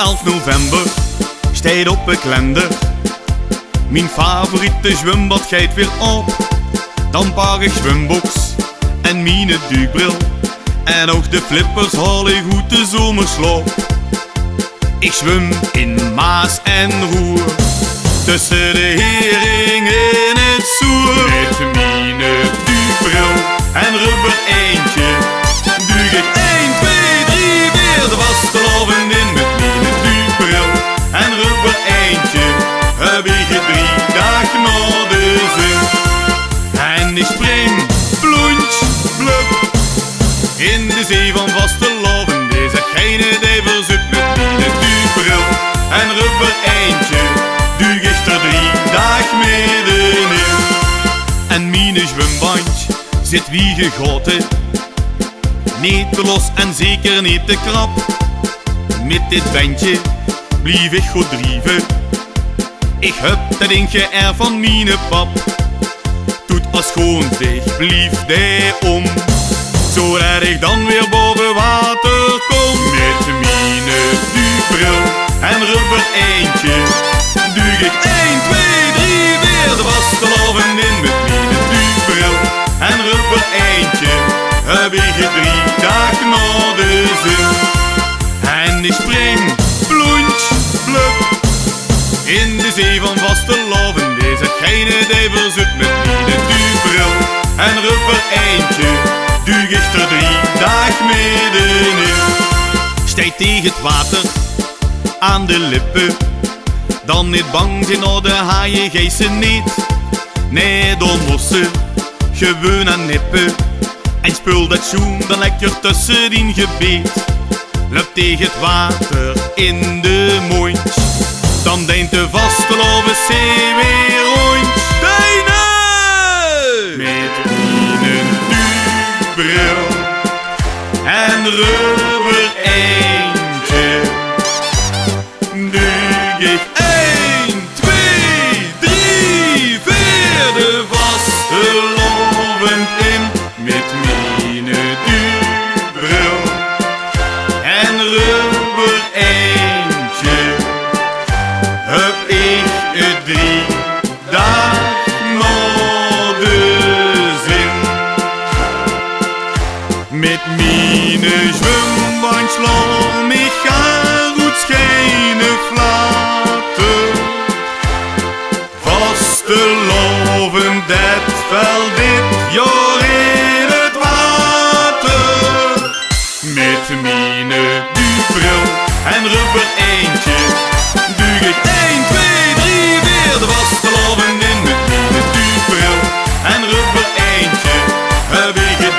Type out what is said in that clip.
11 november, stijt op een klender. Mijn favoriete zwembad geit weer op. Dan pak ik zwembox en mijn duikbril. En ook de flippers haal ik goed de zomerslop. Ik zwem in Maas en Roer, tussen de hering en het zoer. Met mijn duikbril en rubber eentje duik ik 1, 2, 3 weer de vastelovend in. Met mijn duikbril en rubber eentje heb ik 3 dagen naar de zin. En ik spring plunch, blub in de zee van vastelovend. Deze geine die verzoekt met mijn duikbril en rubber eentje duik ik er 3 dagen middenin. En mijn zwembandje zit wie gegoten, niet te los en zeker niet te krap. Met dit bandje blief ik goed drijven. Ik heb dat dingetje er van mijn pap. Doet als schoon zich blief die om, zodat ik dan weer boven water kom. Met mijn duikbril en rubber eentje duik ik 1, 2, 3 weer de vastelovend in. Met mijn duikbril en rubber eentje heb ik 3 dagen naar de zin. En ik spring plunch, blub in de zee van vastelovend. Deze geine die verzoekt met mijn duikbril en rubber eentje duik ik er 3 dagen middenin. Stijt tegen het water aan de lippen, dan niet bang zijn naar de haaien, gijzen niet. Nee, dan mossen gewoon aan nippen en spul dat schoen dan lekker tussen die gebied. Loop tegen het water in de mondje, dan deint de vastelovende zee weer rond. Deine! Met mijn duikbril en rubber eentje duik ik 1, 2, 3, 4 de vastelovend in. Met mijn duikbril en rubber eentje heb ik 3 dagen naar de zin. Met mijn zwemband slaan ik ga goed schijnen flaten. Vastelovend dat wel dit jaar in het water. Met mijn duikbril en rubber eentje duik ik 1, 2, 3 weer de vastelovend in. Met mijn duikbril en rubber eentje heb ik 3